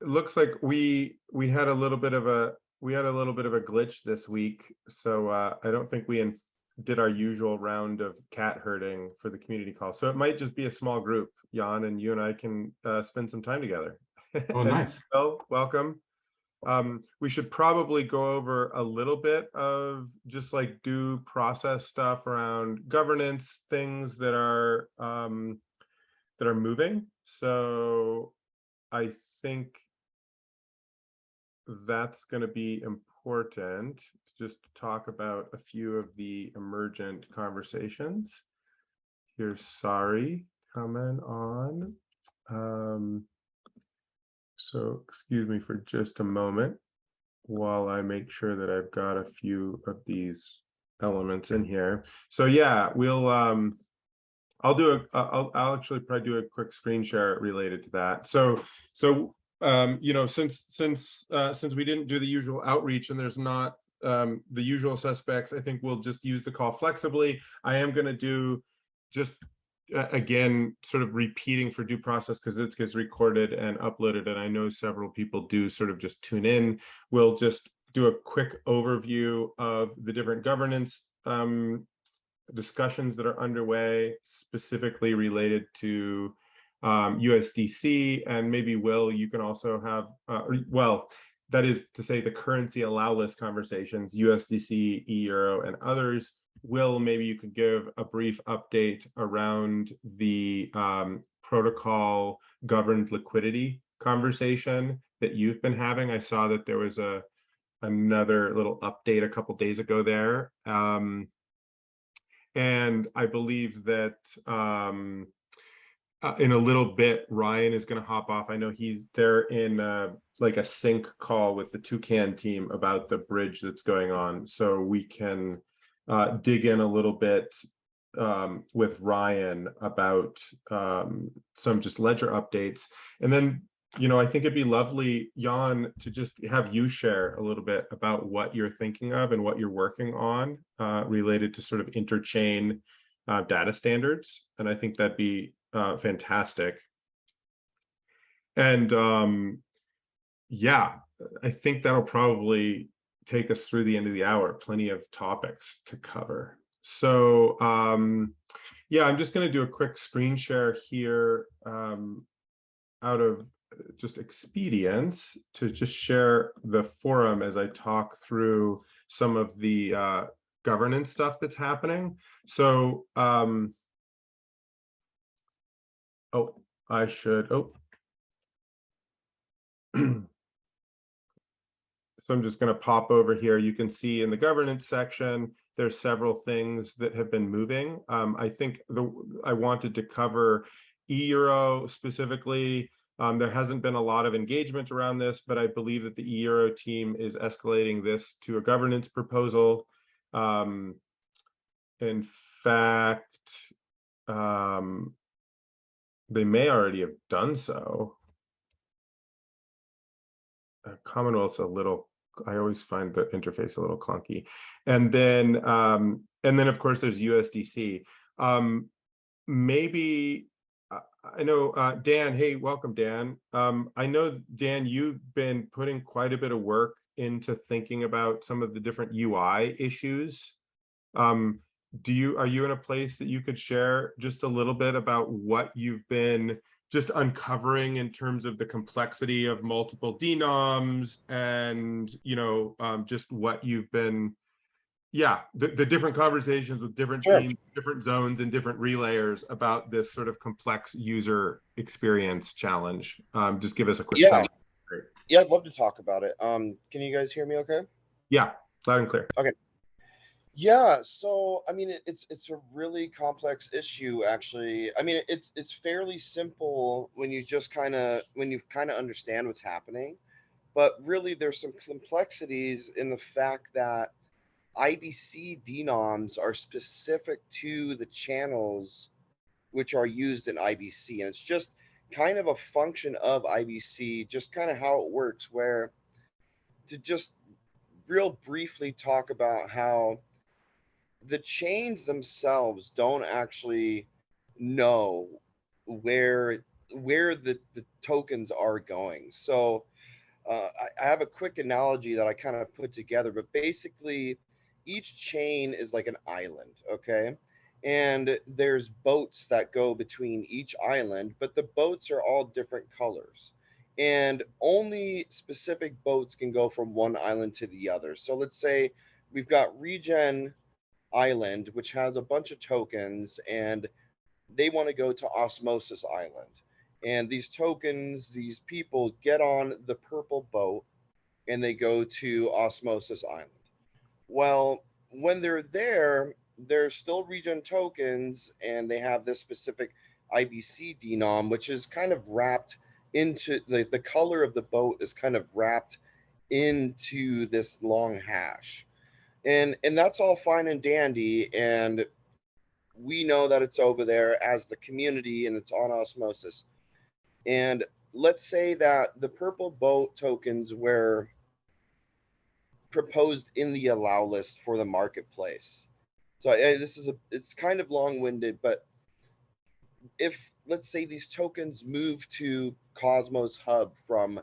looks like we had a little bit of a glitch this week, so I don't think we did our usual round of cat herding for the community call. So it might just be a small group, Jan, and you and I can spend some time together. Oh, And nice. Phil, welcome. We should probably go over a little bit of just like due process stuff around governance, things that are moving. So I think that's going to be important, just to talk about a few of the emergent conversations. Here's Sari coming on. So excuse me for just a moment while I make sure that I've got a few of these elements in here. So yeah, I'll actually probably do a quick screen share related to that. So you know, since we didn't do the usual outreach and there's not the usual suspects, I think we'll just use the call flexibly. I am going to do just again, sort of repeating for due process because it gets recorded and uploaded, and I know several people do sort of just tune in. We'll just do a quick overview of the different governance discussions that are underway, specifically related to USDC, and maybe Will, you can also have, well, that is to say the currency allow list conversations, USDC, euro, and others. Will, maybe you could give a brief update around the protocol governed liquidity conversation that you've been having. I saw that there was another little update a couple days ago there. And I believe that in a little bit, Ryan is going to hop off. I know they're in like a sync call with the Toucan team about the bridge that's going on. So we can dig in a little bit with Ryan about some just ledger updates. And then, you know, I think it'd be lovely, Jan, to just have you share a little bit about what you're thinking of and what you're working on related to sort of interchain data standards. And I think that'd be fantastic. And yeah, I think that'll probably take us through the end of the hour. Plenty of topics to cover. So yeah, I'm just going to do a quick screen share here out of just expedience to just share the forum as I talk through some of the governance stuff that's happening. So oh, I should, oh. So I'm just going to pop over here. You can see in the governance section, there's several things that have been moving. I think I wanted to cover euro specifically. There hasn't been a lot of engagement around this, but I believe that the euro team is escalating this to a governance proposal. In fact, they may already have done so. Commonwealth's a little, I always find the interface a little clunky. And then of course there's USDC. Maybe I know Dan, hey, welcome Dan. I know Dan, you've been putting quite a bit of work into thinking about some of the different UI issues. Are you in a place that you could share just a little bit about what you've been just uncovering in terms of the complexity of multiple denoms and, you know, just what you've been, yeah, the different conversations with different teams, different zones, and different relayers about this sort of complex user experience challenge. Just give us a quick summary. Yeah, I'd love to talk about it. Can you guys hear me okay? Yeah, loud and clear. Okay. Yeah, so I mean it's a really complex issue actually. I mean it's fairly simple when you just kind of understand what's happening, but really there's some complexities in the fact that IBC denoms are specific to the channels which are used in IBC, and it's just kind of a function of IBC, just kind of how it works, where to just real briefly talk about how the chains themselves don't actually know where the tokens are going. So I have a quick analogy that I kind of put together, but basically, each chain is like an island, okay? And there's boats that go between each island, but the boats are all different colors. And only specific boats can go from one island to the other. So let's say we've got Regen Island, which has a bunch of tokens, and they want to go to Osmosis Island. And these tokens, these people get on the purple boat and they go to Osmosis Island. Well, when they're there, they're still regen tokens and they have this specific IBC denom, which is kind of wrapped into the color of the boat is kind of wrapped into this long hash. And that's all fine and dandy. And we know that it's over there as the community and it's on Osmosis. And let's say that the purple boat tokens were proposed in the allow list for the marketplace. So this is it's kind of long-winded, but if let's say these tokens move to Cosmos Hub from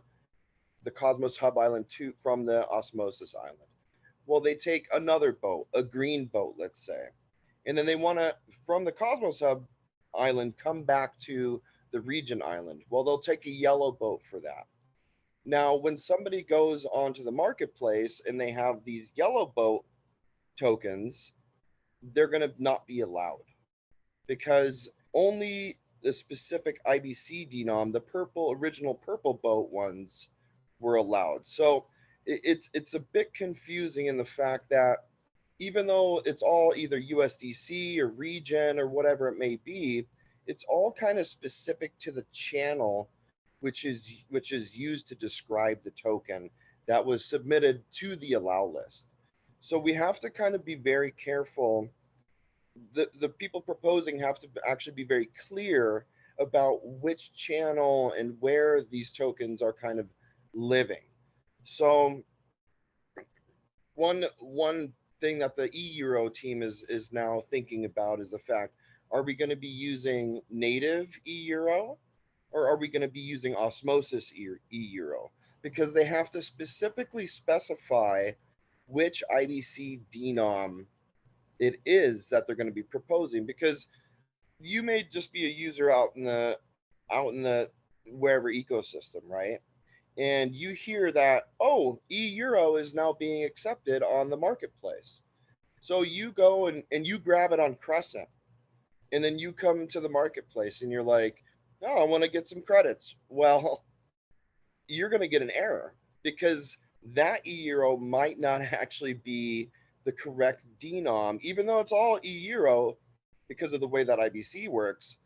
the Cosmos Hub Island to from the Osmosis Island, well, they take another boat, a green boat, let's say, and then they want to from the Cosmos Hub Island come back to the Regen Island. Well, they'll take a yellow boat for that. Now, when somebody goes onto the marketplace and they have these yellow boat tokens, they're going to not be allowed because only the specific IBC denom, the purple original purple boat ones, were allowed. So it's a bit confusing in the fact that even though it's all either USDC or regen or whatever it may be, it's all kind of specific to the channel which is used to describe the token that was submitted to the allow list. So we have to kind of be very careful. The people proposing have to actually be very clear about which channel and where these tokens are kind of living. So one thing that the eEuro team is now thinking about is the fact, are we going to be using native eEuro or are we going to be using Osmosis eEuro? Because they have to specifically specify which IBC denom it is that they're going to be proposing, because you may just be a user out in the wherever ecosystem, right? And you hear that, oh, eEuro is now being accepted on the marketplace. So you go and you grab it on Crescent, and then you come to the marketplace and you're like, no, I want to get some credits. Well, you're going to get an error because that eEuro might not actually be the correct denom, even though it's all eEuro because of the way that IBC works.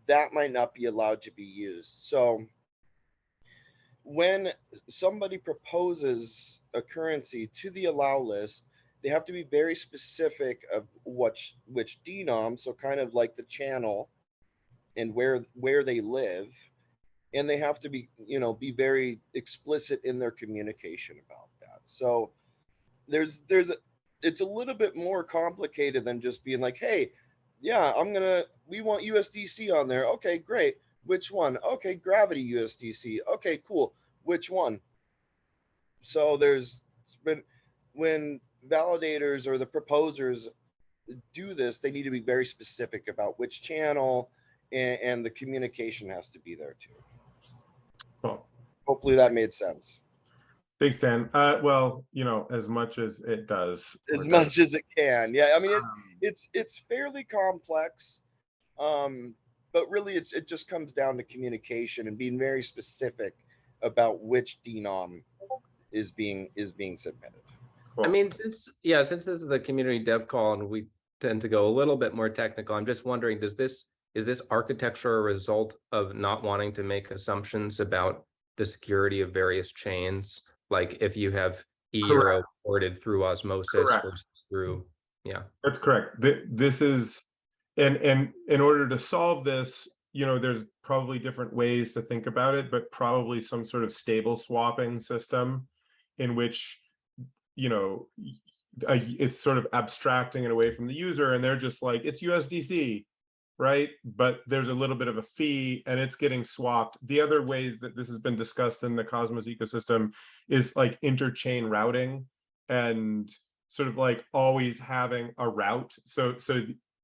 That might not be allowed to be used. So when somebody proposes a currency to the allow list, they have to be very specific of which denom, so kind of like the channel and where they live, and they have to be be very explicit in their communication about that. So it's a little bit more complicated than just being like, hey, yeah, we want USDC on there. Okay, great. Which one? Okay, Gravity USDC. Okay, cool. Which one? So there's been, when validators or the proposers do this, they need to be very specific about which channel, and the communication has to be there too. Well, Hopefully that made sense. big fan. Well, as much as it does. As much as it can. Yeah, I mean, Um, it's fairly complex, but really it just comes down to communication and being very specific about which denom is being submitted. I mean, since this is the community dev call and we tend to go a little bit more technical, I'm just wondering, is this architecture a result of not wanting to make assumptions about the security of various chains? Like if you have eEuro ported through Osmosis versus through, yeah. That's correct. This is, and in order to solve this, there's probably different ways to think about it, but probably some sort of stable swapping system in which, it's sort of abstracting it away from the user, and they're just like, it's USDC. right? But there's a little bit of a fee and it's getting swapped. The other ways that this has been discussed in the Cosmos ecosystem is like interchain routing and sort of like always having a route. So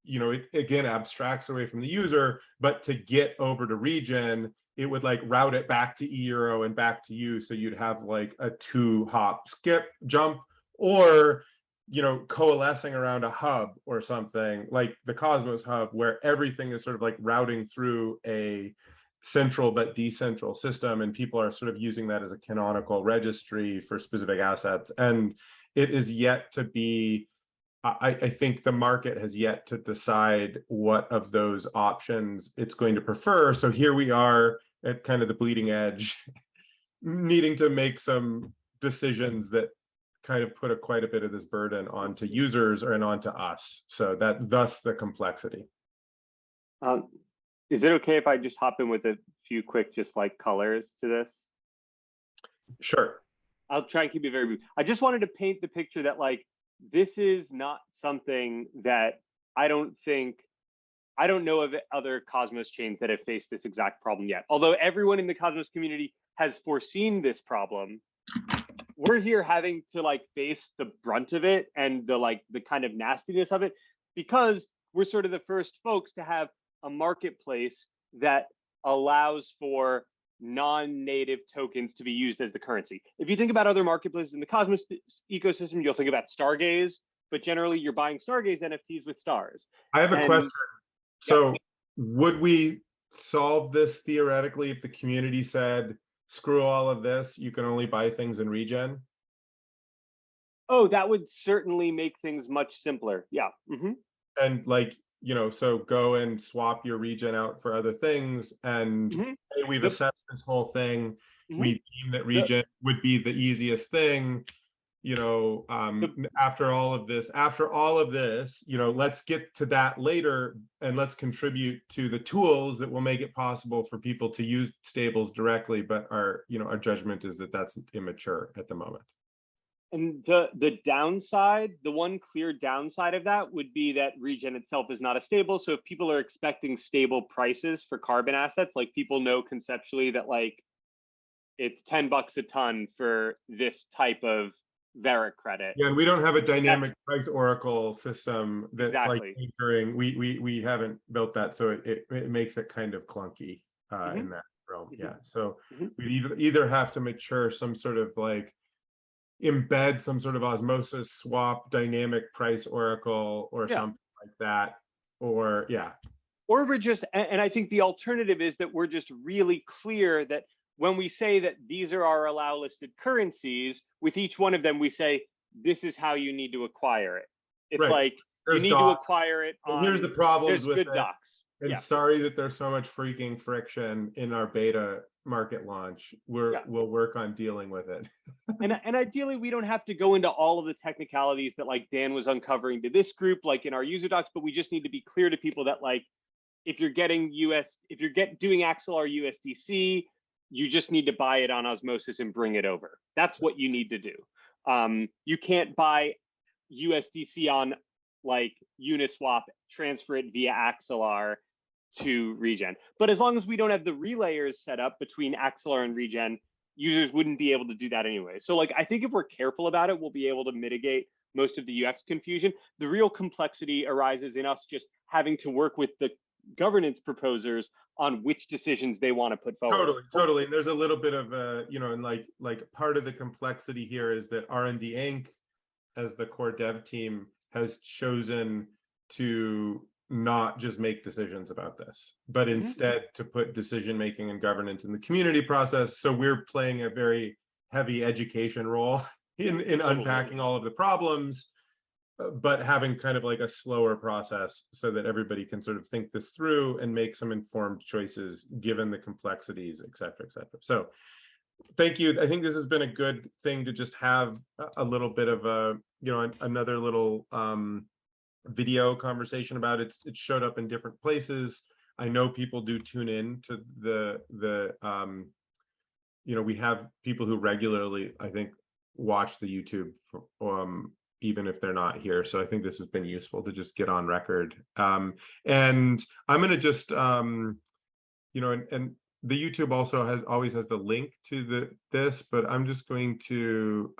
you know, it again abstracts away from the user, but to get over to Regen, it would like route it back to eEuro and back to you. So you'd have like a 2-hop skip jump, or you know, coalescing around a hub or something like the Cosmos hub, where everything is sort of like routing through a central but decentral system, and people are sort of using that as a canonical registry for specific assets. And it is yet to be, I think the market has yet to decide what of those options it's going to prefer. So here we are at kind of the bleeding edge, needing to make some decisions that kind of put quite a bit of this burden onto users and onto us. So that thus the complexity. Is it okay if I just hop in with a few quick, just like colors to this? Sure. I'll try and keep it very brief. I just wanted to paint the picture that like, this is not something that I don't know of other Cosmos chains that have faced this exact problem yet. Although everyone in the Cosmos community has foreseen this problem, we're here having to like face the brunt of it and the kind of nastiness of it, because we're sort of the first folks to have a marketplace that allows for non-native tokens to be used as the currency. If you think about other marketplaces in the Cosmos ecosystem, you'll think about Stargaze, but generally you're buying Stargaze NFTs with stars. I have a question. So would we solve this theoretically if the community said, screw all of this, you can only buy things in Regen? Oh, that would certainly make things much simpler. Yeah. Mm-hmm. And like, you know, so go and swap your Regen out for other things, and hey, we've assessed this whole thing. We deem that Regen would be the easiest thing. You know, after all of this, you know, let's get to that later, and let's contribute to the tools that will make it possible for people to use stables directly. But our judgment is that that's immature at the moment. And the downside, the one clear downside of that would be that Regen itself is not a stable. So if people are expecting stable prices for carbon assets, like people know conceptually that like it's $10 a ton for this type of Veric credit. Yeah, and we don't have a dynamic price oracle system that's exactly. like anchoring. We haven't built that, so it makes it kind of clunky in that realm. Yeah, so we either have to mature some sort of like embed some sort of osmosis swap dynamic price oracle or something like that, or or we're just, and I think the alternative is that we're just really clear that when we say that these are our allow listed currencies, with each one of them we say this is how you need to acquire it. It's like there's you need docs. To acquire it on, here's the problems with good it. Docs. And sorry that there's so much freaking friction in our beta market launch. We'll work on dealing with it. and ideally, we don't have to go into all of the technicalities that like Dan was uncovering to this group, like in our user docs, but we just need to be clear to people that like, if you're doing Axelar USDC, you just need to buy it on Osmosis and bring it over. That's what you need to do. You can't buy USDC on like Uniswap, transfer it via Axelar to Regen. But as long as we don't have the relayers set up between Axelar and Regen, users wouldn't be able to do that anyway. So like, I think if we're careful about it, we'll be able to mitigate most of the UX confusion. The real complexity arises in us just having to work with the governance proposers on which decisions they want to put forward. Totally. And there's a little bit of and like part of the complexity here is that R&D Inc. as the core dev team has chosen to not just make decisions about this, but instead to put decision making and governance in the community process. So we're playing a very heavy education role in unpacking all of the problems, but having kind of like a slower process so that everybody can sort of think this through and make some informed choices given the complexities, et cetera, et cetera. So thank you. I think this has been a good thing to just have a little bit of a, another little video conversation about it. It showed up in different places. I know people do tune in to the we have people who regularly, I think, watch the YouTube even if they're not here. So I think this has been useful to just get on record. And I'm going to just, and the YouTube also always has the link to this, but I'm just going to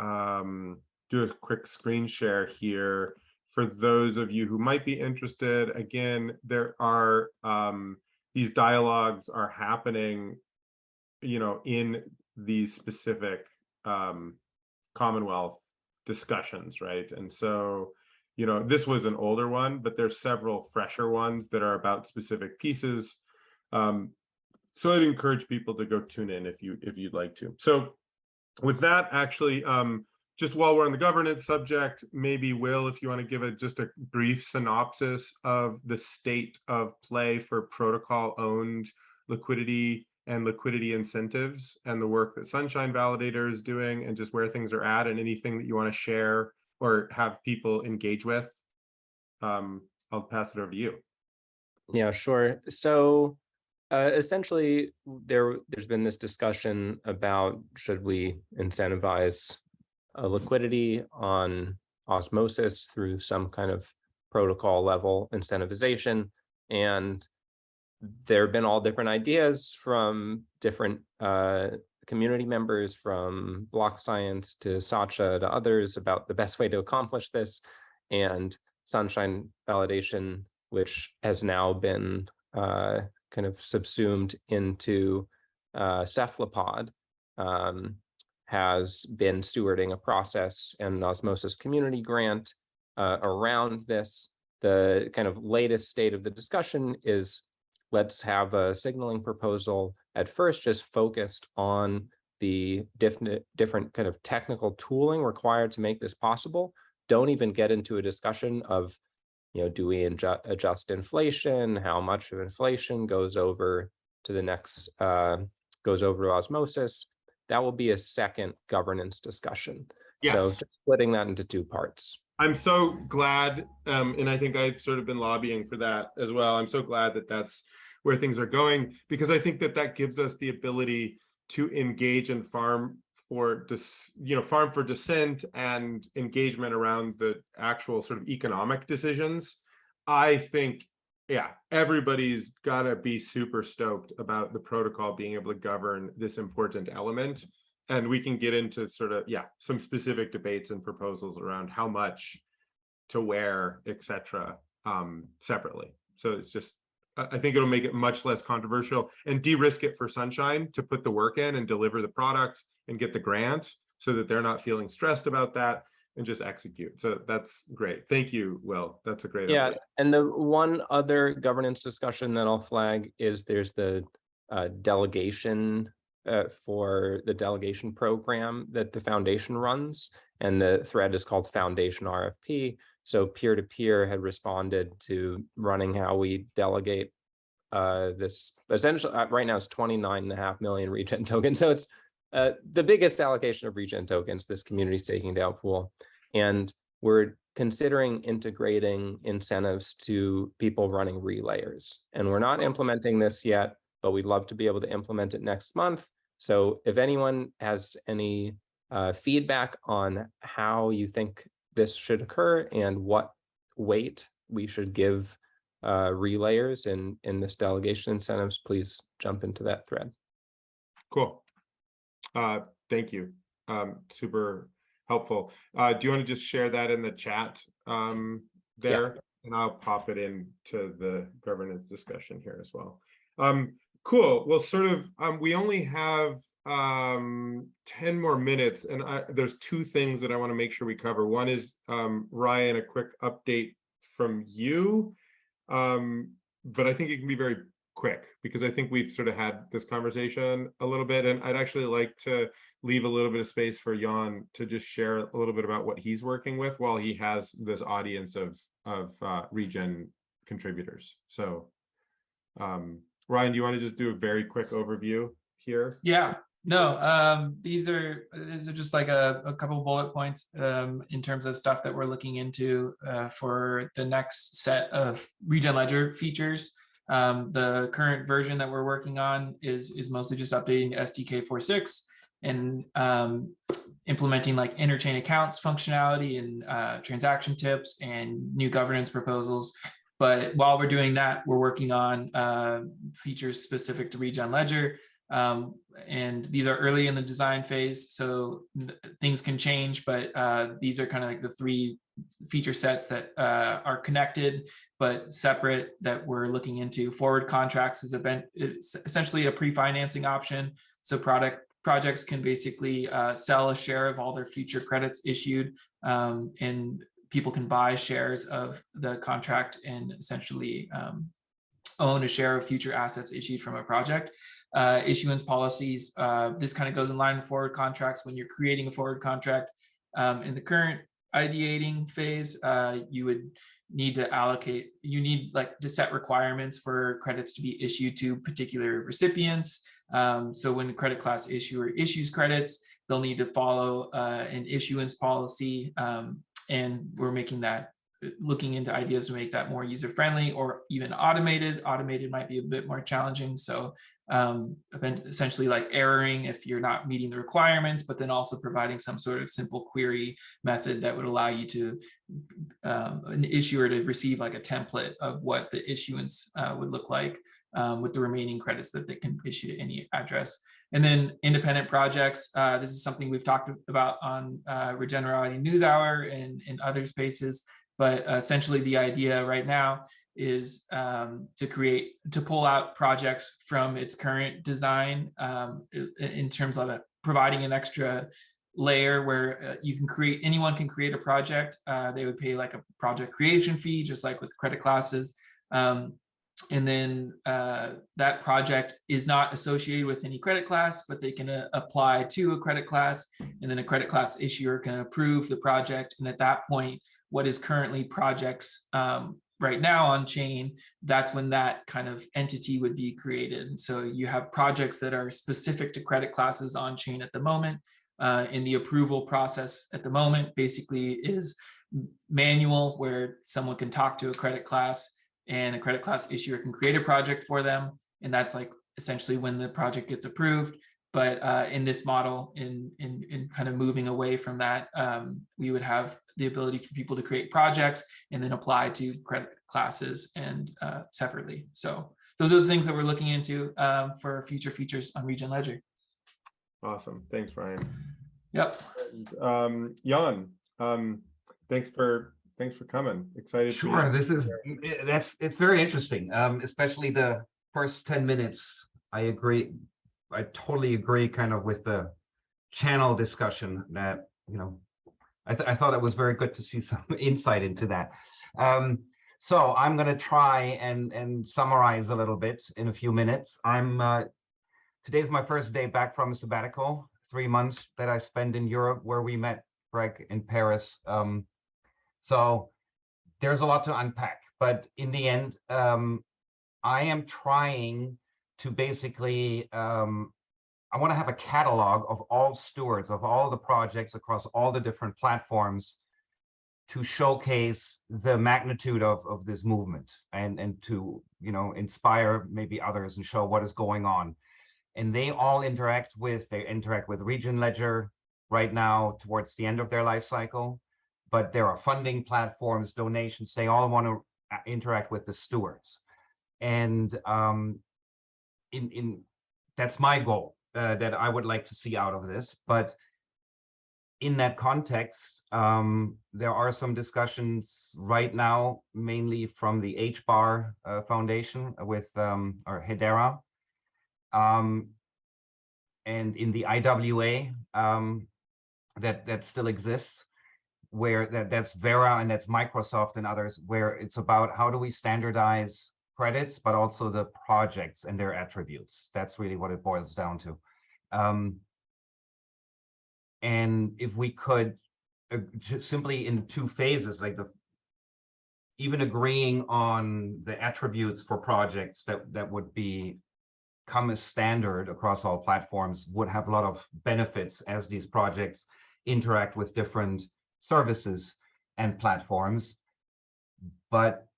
do a quick screen share here for those of you who might be interested. Again, there are these dialogues are happening, in these specific Commonwealth discussions, right? And so, this was an older one, but there's several fresher ones that are about specific pieces. So I'd encourage people to go tune in if you'd like to. So with that, actually, just while we're on the governance subject, maybe Will, if you want to give just a brief synopsis of the state of play for protocol-owned liquidity and liquidity incentives and the work that Sunshine Validator is doing, and just where things are at, and anything that you want to share or have people engage with. I'll pass it over to you. Yeah, sure. So essentially, there's been this discussion about should we incentivize liquidity on osmosis through some kind of protocol level incentivization, and there have been all different ideas from different community members, from Block Science to Sacha to others, about the best way to accomplish this. And Sunshine Validation, which has now been kind of subsumed into Cephalopod, has been stewarding a process and an osmosis community grant around this. The kind of latest state of the discussion is, let's have a signaling proposal at first just focused on the different kind of technical tooling required to make this possible. Don't even get into a discussion of, do we adjust inflation? How much of inflation goes over to the next, goes over to osmosis? That will be a second governance discussion. Yes. So just splitting that into two parts. I'm so glad, and I think I've sort of been lobbying for that as well. I'm so glad that that's where things are going, because I think that gives us the ability to engage in farm for dissent and engagement around the actual sort of economic decisions. I think, yeah, everybody's got to be super stoked about the protocol being able to govern this important element. And we can get into sort of, some specific debates and proposals around how much to where, etc., separately. So it's just, I think it'll make it much less controversial and de-risk it for Sunshine to put the work in and deliver the product and get the grant, so that they're not feeling stressed about that and just execute. So that's great. Thank you, Will. That's a great update. And the one other governance discussion that I'll flag is there's the delegation for the delegation program that the foundation runs, and the thread is called Foundation RFP. So peer-to-peer had responded to running how we delegate this. Essentially, right now it's 29.5 million regen tokens. So it's the biggest allocation of regen tokens, this community staking DAO pool. And we're considering integrating incentives to people running relayers. And we're not implementing this yet, but we'd love to be able to implement it next month. So if anyone has any feedback on how you think this should occur and what weight we should give relayers in this delegation incentives, please jump into that thread. Cool. Thank you. Super helpful. Do you want to just share that in the chat there? And I'll pop it into the governance discussion here as well. Cool. Well, sort of, we only have 10 more minutes, and there's two things that I want to make sure we cover. One is, Ryan, a quick update from you, but I think it can be very quick, because I think we've sort of had this conversation a little bit, and I'd actually like to leave a little bit of space for Jan to just share a little bit about what he's working with while he has this audience of regen contributors. So Ryan, do you want to just do a very quick overview here? Yeah, no, these are just like a couple of bullet points in terms of stuff that we're looking into for the next set of Regen Ledger features. The current version that we're working on is mostly just updating SDK 4.6, and implementing like interchain accounts functionality and transaction tips and new governance proposals. But while we're doing that, we're working on features specific to Regen Ledger. And these are early in the design phase, so things can change, but these are kind of like the 3 feature sets that are connected but separate that we're looking into. Forward contracts is essentially a pre-financing option, so projects can basically sell a share of all their future credits issued, and people can buy shares of the contract and essentially own a share of future assets issued from a project. Issuance policies, this kind of goes in line with forward contracts. When you're creating a forward contract in the current ideating phase, you would need to set requirements for credits to be issued to particular recipients. So when the credit class issuer issues credits, they'll need to follow an issuance policy, and we're looking into ideas to make that more user-friendly or even automated. Automated might be a bit more challenging. So essentially like erroring if you're not meeting the requirements, but then also providing some sort of simple query method that would allow you to an issuer to receive like a template of what the issuance would look like with the remaining credits that they can issue to any address. And then independent projects. This is something we've talked about on Regenerati NewsHour and in other spaces. But essentially the idea right now is to pull out projects from its current design in terms of providing an extra layer where anyone can create a project. They would pay like a project creation fee, just like with credit classes. And then that project is not associated with any credit class, but they can apply to a credit class, and then a credit class issuer can approve the project. And at that point, what is currently projects right now on chain, that's when that kind of entity would be created. And so you have projects that are specific to credit classes on chain at the moment. In the approval process at the moment basically is manual, where someone can talk to a credit class and a credit class issuer can create a project for them. And that's like essentially when the project gets approved. But in this model, in kind of moving away from that, we would have the ability for people to create projects and then apply to credit classes and separately. So those are the things that we're looking into for future features on Regen Ledger. Awesome. Thanks, Ryan. Yep. And, Jan, thanks for coming. Excited. Sure. It's very interesting, especially the first 10 minutes. I agree. I totally agree kind of with the channel discussion that, I thought it was very good to see some insight into that. So I'm going to try and summarize a little bit in a few minutes. Today's my first day back from a sabbatical, 3 months that I spent in Europe, where we met Greg in Paris. So there's a lot to unpack, but in the end, I am trying to basically, I want to have a catalog of all stewards of all the projects across all the different platforms to showcase the magnitude of this movement and to, inspire maybe others and show what is going on. And they all interact with Regen Ledger right now towards the end of their life cycle. But there are funding platforms, donations, they all want to interact with the stewards. And that's my goal that I would like to see out of this. But in that context, there are some discussions right now, mainly from the HBAR Foundation with or Hedera. And in the IWA that still exists, where that's Vera and that's Microsoft and others, where it's about how do we standardize credits, but also the projects and their attributes. That's really what it boils down to. And if we could simply in 2 phases, like even agreeing on the attributes for projects that would become a standard across all platforms would have a lot of benefits as these projects interact with different services and platforms. But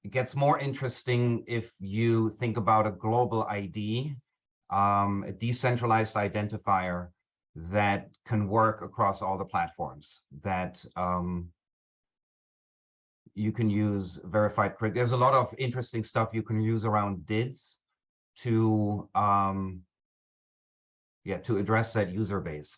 it gets more interesting if you think about a global ID a decentralized identifier that can work across all the platforms, that you can use verified credit. There's a lot of interesting stuff you can use around DIDs to to address that user base.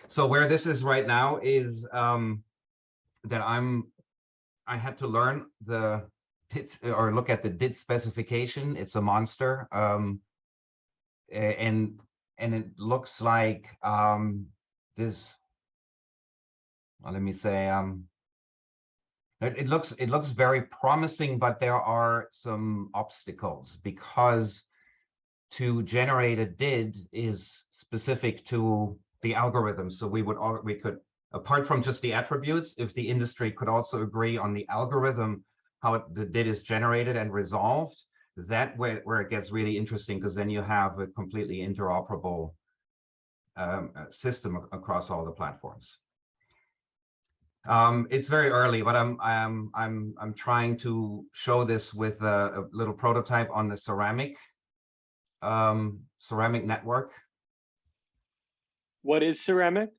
So where this is right now is that I had to learn the DID or look at the DID specification. It's a monster, and it looks like this. Well, let me say it looks very promising, but there are some obstacles because to generate a DID is specific to the algorithm. So we could, apart from just the attributes, if the industry could also agree on the algorithm, how the DID is generated and resolved, that where it gets really interesting, because then you have a completely interoperable system across all the platforms. It's very early, but I'm trying to show this with a little prototype on the ceramic network. What is ceramic?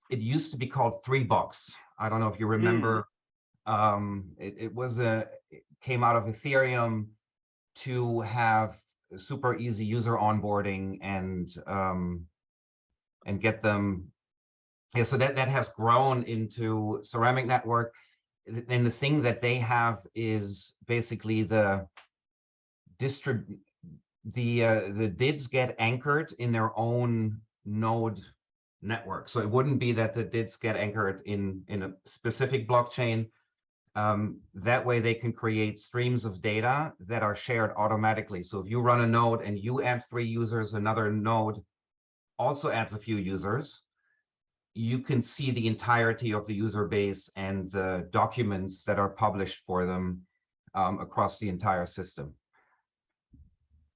It used to be called 3box. I don't know if you remember. It came out of Ethereum to have super easy user onboarding and get them. Yeah, so that has grown into ceramic network. And the thing that they have is basically the DIDs get anchored in their own node network. So it wouldn't be that the DIDs get anchored in a specific blockchain. That way they can create streams of data that are shared automatically. So if you run a node and you add 3 users, another node also adds a few users, you can see the entirety of the user base and the documents that are published for them across the entire system.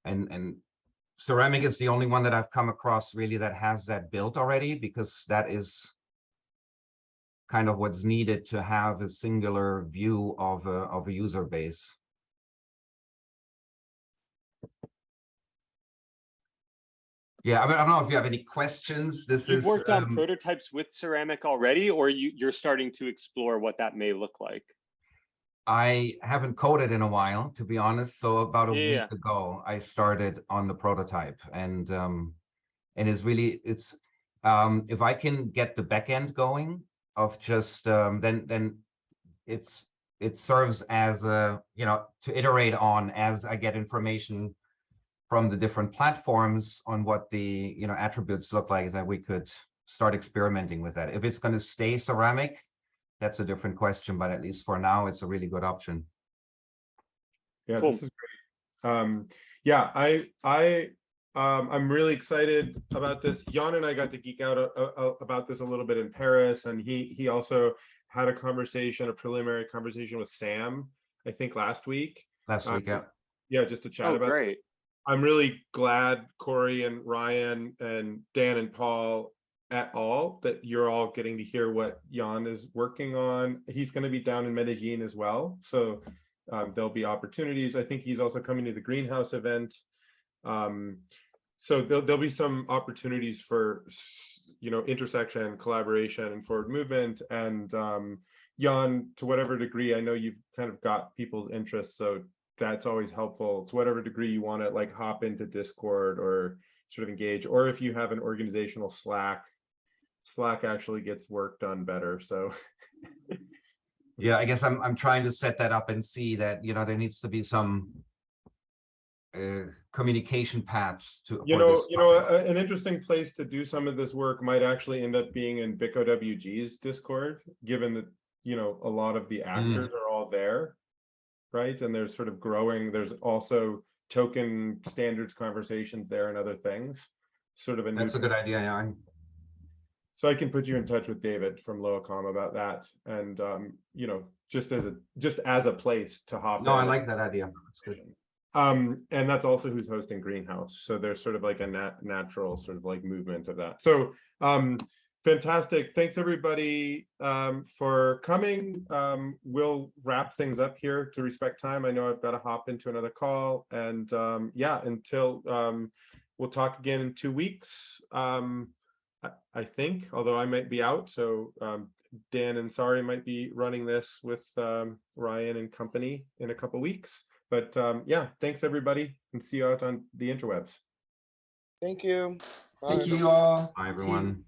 And ceramic is the only one that I've come across really that has that built already, because that is kind of what's needed to have a singular view of a user base. Yeah, I mean, I don't know if you have any questions. You've worked on prototypes with ceramic already, or you're starting to explore what that may look like? I haven't coded in a while, to be honest. So about a Yeah. week ago, I started on the prototype, and it's really if I can get the backend going of just then it serves as a to iterate on as I get information from the different platforms on what the attributes look like, that we could start experimenting with that. If it's going to stay ceramic, that's a different question, but at least for now, it's a really good option. Yeah, Cool. this is great. Yeah, I'm really excited about this. Jan and I got to geek out about this a little bit in Paris, and he also had a preliminary conversation with Sam, I think last week. Yeah, just to chat about. Great. I'm really glad Corey and Ryan and Dan and Paul et al. That you're all getting to hear what Jan is working on. He's going to be down in Medellin as well, so there'll be opportunities. I think he's also coming to the Greenhouse event, so there'll be some opportunities for intersection, collaboration, and forward movement. And Jan, to whatever degree, I know you've kind of got people's interests, so that's always helpful. To whatever degree you want to like hop into Discord or sort of engage, or if you have an organizational Slack actually gets work done better. So yeah, I guess I'm trying to set that up and see that there needs to be some communication paths to an interesting place to do some of this work might actually end up being in BitgoWG's Discord, given that a lot of the actors are all there, right? And there's sort of growing, there's also token standards conversations there and other things. Sort of that's a good idea. Yeah. So I can put you in touch with David from Loacom about that, and just as a place to hop. No, I like that idea. That's good. And that's also who's hosting Greenhouse. So there's sort of like a natural sort of like movement of that. So fantastic. Thanks everybody for coming. We'll wrap things up here to respect time. I know I've got to hop into another call, and yeah, until we'll talk again in 2 weeks. I think, although I might be out, so Dan and Sari might be running this with Ryan and company in a couple weeks. But yeah, thanks everybody, and see you out on the interwebs. Thank you. Thank Bye. you all. Bye, See you. everyone.